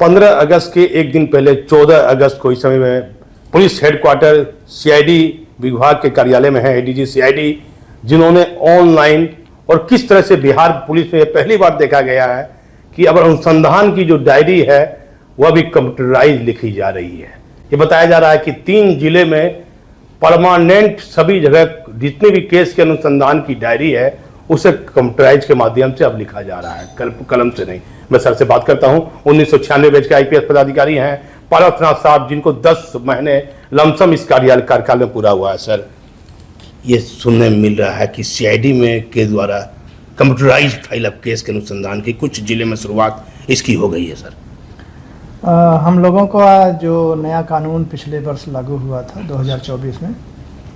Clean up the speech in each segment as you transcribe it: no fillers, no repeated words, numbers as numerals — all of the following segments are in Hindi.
15 अगस्त के एक दिन पहले 14 अगस्त को इस समय में पुलिस हेडक्वार्टर सीआईडी विभाग के कार्यालय में है एडीजी सीआईडी, जिन्होंने ऑनलाइन और किस तरह से बिहार पुलिस में पहली बार देखा गया है कि अब अनुसंधान की जो डायरी है वह भी कंप्यूटराइज लिखी जा रही है। ये बताया जा रहा है कि 3 जिले में परमानेंट सभी जगह जितने भी केस के अनुसंधान की डायरी है उसे कंप्यूटराइज के माध्यम से अब लिखा जा रहा है, कलम से नहीं। मैं सर से बात करता हूं। 1996 बैच के आईपीएस पदाधिकारी हैं पारसनाथ साहब, जिनको 10 महीने लमसम इस कार्यकाल में पूरा हुआ है। सर, ये सुनने में मिल रहा है कि सीआईडी में के द्वारा कंप्यूटराइज फाइल अब केस के अनुसंधान की कुछ जिले में शुरुआत इसकी हो गई है। सर, हम लोगों को जो नया कानून पिछले वर्ष लागू हुआ था 2024 में,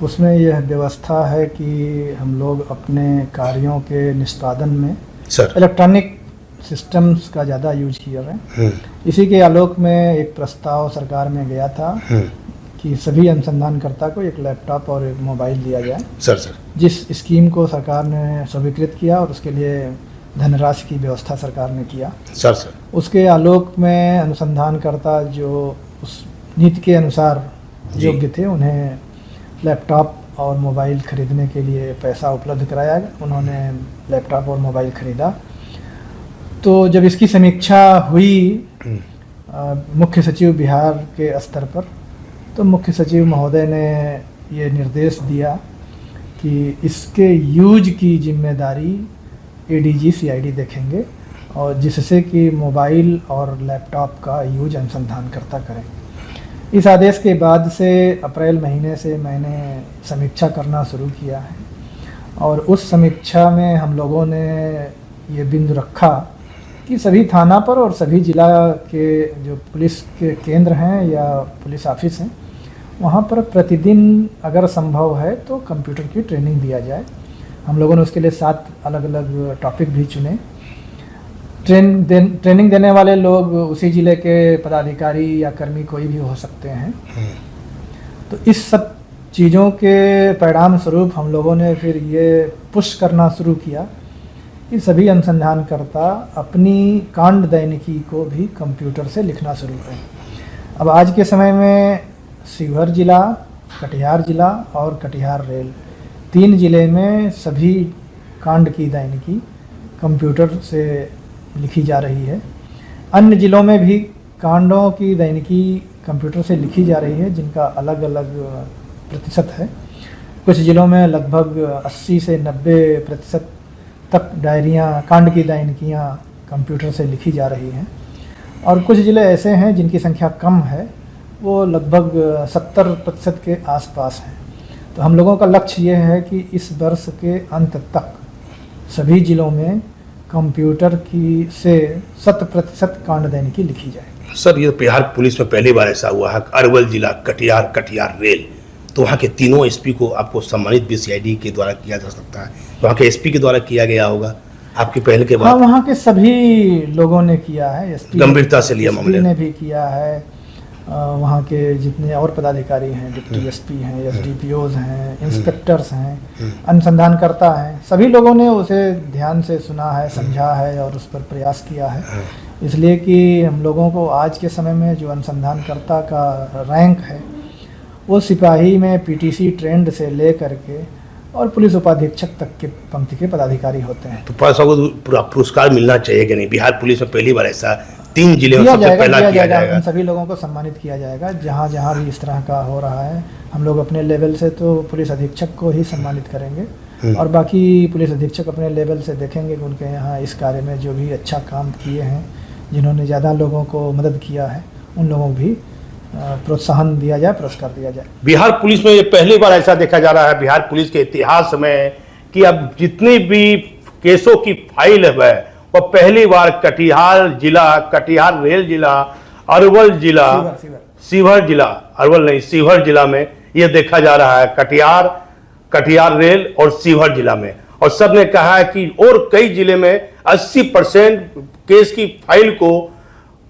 उसमें यह व्यवस्था है कि हम लोग अपने कार्यों के निष्पादन में सर इलेक्ट्रॉनिक सिस्टम्स का ज़्यादा यूज किया है। इसी के आलोक में एक प्रस्ताव सरकार में गया था कि सभी अनुसंधानकर्ता को एक लैपटॉप और एक मोबाइल दिया जाए। सर जिस स्कीम को सरकार ने स्वीकृत किया और उसके लिए धनराशि की व्यवस्था सरकार ने किया। सर उसके आलोक में अनुसंधानकर्ता जो उस नीति के अनुसार योग्य थे उन्हें लैपटॉप और मोबाइल खरीदने के लिए पैसा उपलब्ध कराया गया। उन्होंने लैपटॉप और मोबाइल खरीदा। तो जब इसकी समीक्षा हुई मुख्य सचिव बिहार के स्तर पर, तो मुख्य सचिव महोदय ने ये निर्देश दिया कि इसके यूज की जिम्मेदारी एडीजी सीआईडी देखेंगे और जिससे कि मोबाइल और लैपटॉप का यूज अनुसंधानकर्ता करें। इस आदेश के बाद से अप्रैल महीने से मैंने समीक्षा करना शुरू किया है और उस समीक्षा में हम लोगों ने ये बिंदु रखा कि सभी थाना पर और सभी जिला के जो पुलिस के केंद्र हैं या पुलिस ऑफिस हैं वहाँ पर प्रतिदिन अगर संभव है तो कंप्यूटर की ट्रेनिंग दिया जाए। हम लोगों ने उसके लिए 7 अलग अलग टॉपिक भी चुने। ट्रेनिंग देने वाले लोग उसी जिले के पदाधिकारी या कर्मी कोई भी हो सकते हैं। तो इस सब चीज़ों के परिणाम स्वरूप हम लोगों ने फिर ये पुश करना शुरू किया कि सभी अनुसंधानकर्ता अपनी कांड दैनिकी को भी कंप्यूटर से लिखना शुरू करें। अब आज के समय में शिवहर जिला, कटिहार जिला और कटिहार रेल 3 जिले में सभी कांड की दैनिकी कंप्यूटर से लिखी जा रही है। अन्य जिलों में भी कांडों की दैनिकी कंप्यूटर से लिखी जा रही है, जिनका अलग अलग प्रतिशत है। कुछ जिलों में लगभग 80 से 90% तक डायरियाँ, कांड की दैनिकियाँ कंप्यूटर से लिखी जा रही हैं और कुछ जिले ऐसे हैं जिनकी संख्या कम है, वो लगभग 70% के आसपास हैं। तो हम लोगों का लक्ष्य ये है कि इस वर्ष के अंत तक सभी जिलों में कंप्यूटर की से 100% कांड दैनिकी लिखी जाए। सर, ये बिहार पुलिस में पहली बार ऐसा हुआ है। अरवल जिला, कटिहार रेल, तो वहाँ के तीनों एसपी को आपको सम्मानित भी सीआईडी के द्वारा किया जा सकता है। वहाँ के एसपी के द्वारा किया गया होगा आपकी पहल के बाद? हाँ, वहाँ के सभी लोगों ने किया है। एसपी गंभीरता से लिया मामले ने भी किया है। वहाँ के जितने और पदाधिकारी हैं, डिप्टी एसपी हैं, एसडीपीओज हैं, इंस्पेक्टर्स हैं, अनुसंधानकर्ता हैं, सभी लोगों ने उसे ध्यान से सुना है, समझा है और उस पर प्रयास किया है। इसलिए कि हम लोगों को आज के समय में जो अनुसंधानकर्ता का रैंक है वो सिपाही में पीटीसी ट्रेंड से ले करके और पुलिस उपाधीक्षक तक के पंक्ति के पदाधिकारी होते हैं। तो पूरा पुरस्कार मिलना चाहिए कि नहीं? बिहार पुलिस में पहली बार ऐसा 3 जिले में सबसे पहला किया जाएगा। उन सभी लोगों को सम्मानित किया जाएगा जहाँ जहाँ भी इस तरह का हो रहा है। हम लोग अपने लेवल से तो पुलिस अधीक्षक को ही सम्मानित करेंगे और बाकी पुलिस अधीक्षक अपने लेवल से देखेंगे कि उनके यहाँ इस कार्य में जो भी अच्छा काम किए हैं, जिन्होंने ज़्यादा लोगों को मदद किया है, उन लोगों को भी प्रोत्साहन दिया जाए, पुरस्कार दिया जाए। बिहार पुलिस में ये पहली बार ऐसा देखा जा रहा है बिहार पुलिस के इतिहास में कि अब जितनी भी केसों की फाइल है वो पहली बार कटिहार जिला, कटिहार रेल जिला, अरवल जिला, शिवहर जिला, अरवल नहीं शिवहर जिला में ये देखा जा रहा है। कटिहार रेल और शिवहर जिला में, और सब ने कहा है कि और कई जिले में 80% केस की फाइल को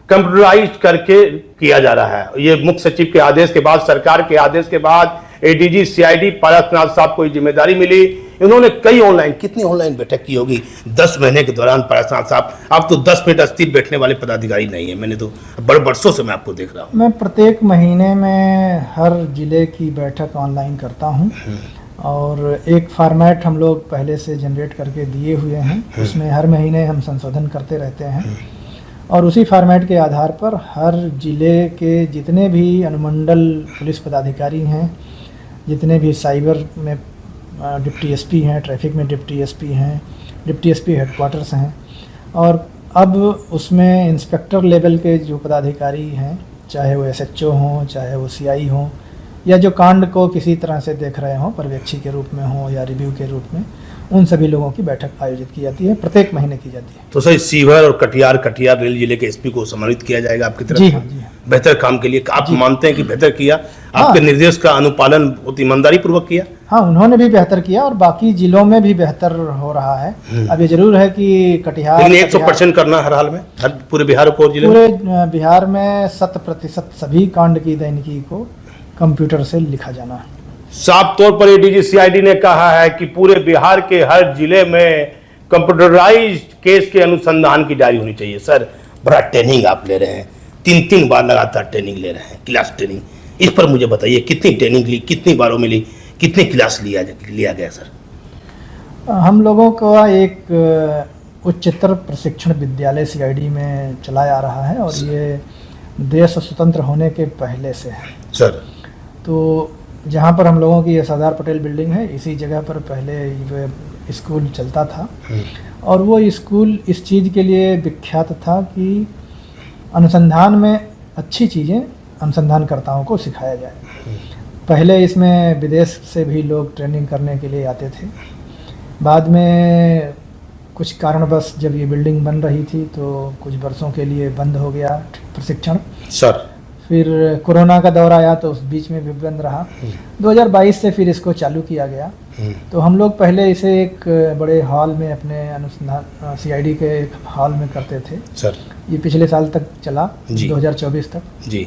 कंप्यूटराइज करके किया जा रहा है। ये मुख्य सचिव के आदेश के बाद, सरकार के आदेश के बाद एडीजी सीआईडी पारसनाथ साहब को जिम्मेदारी मिली। इन्होंने कई ऑनलाइन, कितनी ऑनलाइन बैठक की होगी 10 महीने के दौरान। प्रशांत साहब, आप तो 10 मिनट अस्थिर बैठने वाले पदाधिकारी नहीं है, मैंने तो बड़े बरसों से मैं आपको देख रहा हूँ। मैं प्रत्येक महीने में हर जिले की बैठक ऑनलाइन करता हूँ और एक फॉर्मेट हम लोग पहले से जनरेट करके दिए हुए हैं, उसमें हर महीने हम संशोधन करते रहते हैं और उसी फॉर्मेट के आधार पर हर जिले के जितने भी अनुमंडल पुलिस पदाधिकारी हैं, जितने भी साइबर में डिप्टी एसपी हैं, ट्रैफिक में डिप्टी एसपी हैं, डिप्टी एसपी हेडक्वार्टर्स हैं और अब उसमें इंस्पेक्टर लेवल के जो पदाधिकारी हैं, चाहे वो एसएचओ हों, चाहे वो सीआई हों या जो कांड को किसी तरह से देख रहे हों, पर्यवेक्षी के रूप में हो या रिव्यू के रूप में, उन सभी लोगों की बैठक आयोजित की जाती है, प्रत्येक महीने की जाती है। तो सर सीवर और कटिहार रेल जिले के एसपी को सम्मानित किया जाएगा आपकी तरफ? जी हाँ, जी हाँ। बेहतर काम के लिए आप मानते हैं कि बेहतर किया? आपके निर्देश का अनुपालन बहुत ईमानदारी पूर्वक किया? हाँ, उन्होंने भी बेहतर किया और बाकी जिलों में भी बेहतर हो रहा है। अब ये जरूर है कि कटिहार 100% करना हर हाल में, हर पूरे बिहार को जिले पूरे बिहार में 100% सभी कांड की दैनिकी को कंप्यूटर से लिखा जाना है। साफ तौर पर एडीजी सीआईडी ने कहा है कि पूरे बिहार के हर जिले में कंप्यूटराइज्ड केस के अनुसंधान की डायरी होनी चाहिए। सर, बड़ा ट्रेनिंग आप ले रहे हैं, 3 बार लगातार ट्रेनिंग ले रहे हैं, क्लास ट्रेनिंग, इस पर मुझे बताइए कितनी ट्रेनिंग ली, कितनी बारों में ली, कितनी क्लास लिया गया? सर, हम लोगों का एक उच्चतर प्रशिक्षण विद्यालय सीआईडी में चलाया आ रहा है और ये देश स्वतंत्र होने के पहले से है। सर, तो जहाँ पर हम लोगों की ये सरदार पटेल बिल्डिंग है, इसी जगह पर पहले ये स्कूल चलता था और वो स्कूल इस चीज़ के लिए विख्यात था कि अनुसंधान में अच्छी चीज़ें अनुसंधानकर्ताओं को सिखाया जाए। पहले इसमें विदेश से भी लोग ट्रेनिंग करने के लिए आते थे। बाद में कुछ कारणवश जब ये बिल्डिंग बन रही थी तो कुछ वर्षों के लिए बंद हो गया प्रशिक्षण। सर, फिर कोरोना का दौर आया तो उस बीच में भी बंद रहा। 2022 से फिर इसको चालू किया गया। तो हम लोग पहले इसे एक बड़े हॉल में अपने अनुसंधान सीआईडी के एक हॉल में करते थे। सर, ये पिछले साल तक चला, 2024 तक जी।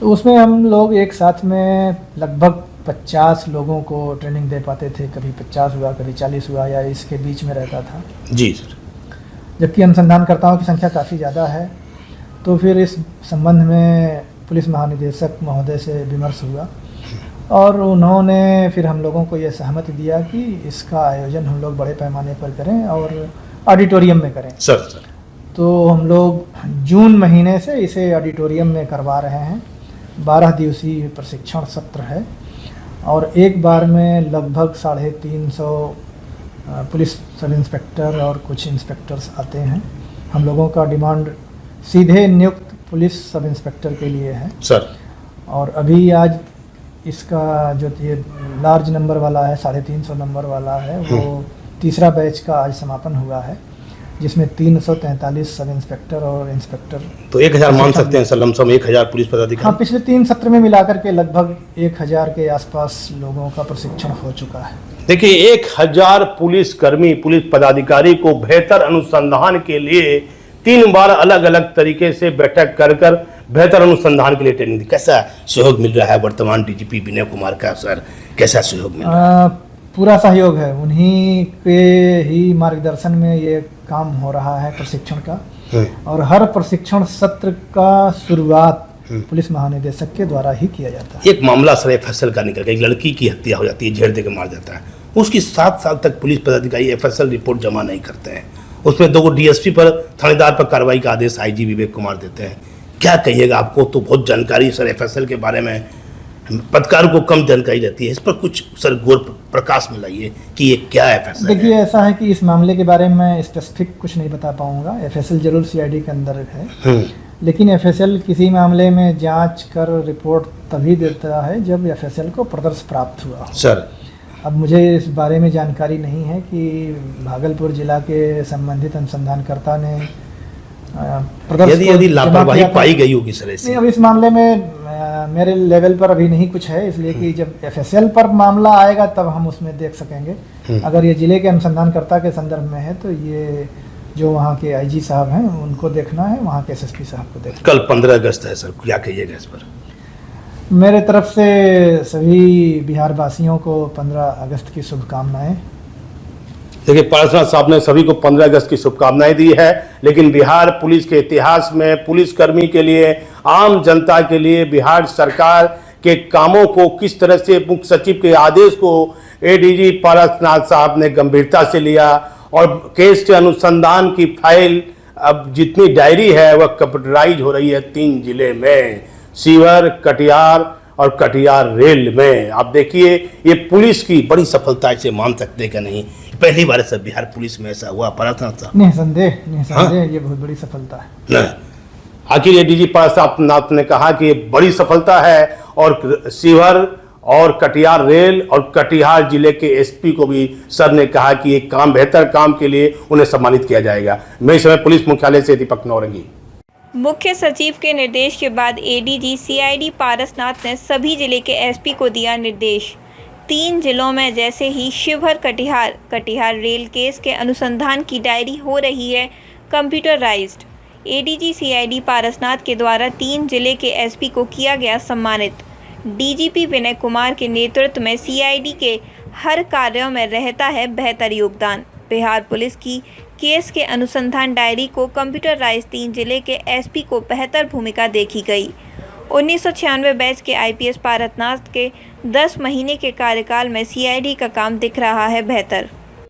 तो उसमें हम लोग एक साथ में लगभग 50 लोगों को ट्रेनिंग दे पाते थे। कभी 50 हुआ, कभी 40 हुआ या इसके बीच में रहता था। जी सर। जबकि अनुसंधानकर्ताओं की संख्या काफ़ी ज़्यादा है। तो फिर इस संबंध में पुलिस महानिदेशक महोदय से विमर्श हुआ और उन्होंने फिर हम लोगों को ये सहमति दिया कि इसका आयोजन हम लोग बड़े पैमाने पर करें और ऑडिटोरियम में करें। सर, तो हम लोग जून महीने से इसे ऑडिटोरियम में करवा रहे हैं। 12 दिवसीय प्रशिक्षण सत्र है और एक बार में लगभग 350 पुलिस सब इंस्पेक्टर और कुछ इंस्पेक्टर्स आते हैं। हम लोगों का डिमांड सीधे नियुक्त पुलिस सब इंस्पेक्टर के लिए है। सर, और अभी आज इसका जो ये लार्ज नंबर वाला है, 350 नंबर वाला है, वो तीसरा बैच का आज समापन हुआ है, जिसमें 343 सब इंस्पेक्टर और इंस्पेक्टर। तो 1000 मान सकते हैं सर, लमसम 1000 पुलिस पदाधिकारी? हाँ, पिछले 3 सत्र में मिलाकर के लगभग 1000 के आसपास लोगों का प्रशिक्षण हो चुका है। देखिए, 1000 पुलिसकर्मी, पुलिस पदाधिकारी को बेहतर अनुसंधान के लिए 3 बार अलग अलग तरीके से बैठक कर बेहतर अनुसंधान के लिए ट्रेनिंग दी। कैसा सहयोग मिल रहा है वर्तमान डीजीपी विनय कुमार का? सर, कैसा सहयोग मिल रहा है? पूरा सहयोग है, उन्हीं के ही मार्गदर्शन में ये काम हो रहा है प्रशिक्षण का। और हर प्रशिक्षण सत्र का शुरुआत पुलिस महानिदेशक के द्वारा ही किया जाता है। एक मामला सर एफएसएल का निकल गया, एक लड़की की हत्या हो जाती है, झेड़ दे के मार जाता है, उसकी 7 साल तक पुलिस पदाधिकारी एफएसएल रिपोर्ट जमा नहीं करते हैं। उसमें 2 डीएसपी पर, थानेदार पर कार्रवाई का आदेश आईजी विवेक कुमार देते हैं। क्या कहिएगा? आपको तो बहुत जानकारी सर एफएसएल के बारे में, पत्रकारों को कम जानकारी रहती है, इस पर कुछ सर गौर प्रकाश में लाइए कि ये क्या एफएसएल है? देखिए, ऐसा है कि इस मामले के बारे में स्पेसिफिक कुछ नहीं बता पाऊंगा। एफएसएल जरूर सीआईडी के अंदर है, लेकिन एफएसएल किसी मामले में जांच कर रिपोर्ट तभी देता है जब एफएसएल को प्रदर्श प्राप्त हुआ। सर, अब मुझे इस बारे में जानकारी नहीं है कि भागलपुर जिला के संबंधित अनुसंधानकर्ता ने यदि लापरवाही पाई गई होगी सर ऐसे? नहीं, अब इस मामले में मेरे लेवल पर अभी नहीं कुछ है, इसलिए कि जब एफएसएल पर मामला आएगा तब हम उसमें देख सकेंगे। अगर ये जिले के अनुसंधानकर्ता के संदर्भ में है तो ये जो वहाँ के आईजी साहब हैं उनको देखना है, वहाँ के एसएसपी साहब को देखना। कल 15 अगस्त है सर, क्या कहिएगा इस पर? मेरे तरफ से सभी बिहार वासियों को 15 अगस्त की शुभकामनाएं। देखिए, पारसनाथ साहब ने सभी को 15 अगस्त की शुभकामनाएं दी है, लेकिन बिहार पुलिस के इतिहास में पुलिसकर्मी के लिए, आम जनता के लिए बिहार सरकार के कामों को किस तरह से मुख्य सचिव के आदेश को एडीजी पारसनाथ साहब ने गंभीरता से लिया और केस के अनुसंधान की फाइल, अब जितनी डायरी है वह कंप्यूटराइज हो रही है 3 जिले में, शिवहर, कटिहार और कटिहार रेल में। आप देखिए, ये पुलिस की बड़ी सफलता, इसे मान सकते हैं कि नहीं? पहली बार सब बिहार पुलिस में ऐसा हुआ पारसनाथ साहब? निसंदेह ये बहुत बड़ी सफलता है न, आखिर एडीजी पारसनाथ ने कहा कि ये बड़ी सफलता है और शिवहर और कटिहार रेल और कटिहार जिले के एसपी को भी सर ने कहा कि ये काम, बेहतर काम के लिए उन्हें सम्मानित किया जाएगा। मैं इस समय पुलिस मुख्यालय से दीपक नौरंगी। मुख्य सचिव के निर्देश के बाद एडीजी सीआईडी पारसनाथ ने सभी जिले के एसपी को दिया निर्देश। 3 जिलों में जैसे ही शिवहर कटिहार रेल केस के अनुसंधान की डायरी हो रही है कंप्यूटराइज्ड। एडीजी सीआईडी पारसनाथ के द्वारा 3 जिले के एसपी को किया गया सम्मानित। डीजीपी विनय कुमार के नेतृत्व में सीआईडी के हर कार्यों में रहता है बेहतर योगदान। बिहार पुलिस की केस के अनुसंधान डायरी को कंप्यूटराइज 3 जिले के एसपी को बेहतर भूमिका देखी गई। 1996 बैच के आईपीएस पारसनाथ के 10 महीने के कार्यकाल में सीआईडी का काम दिख रहा है बेहतर।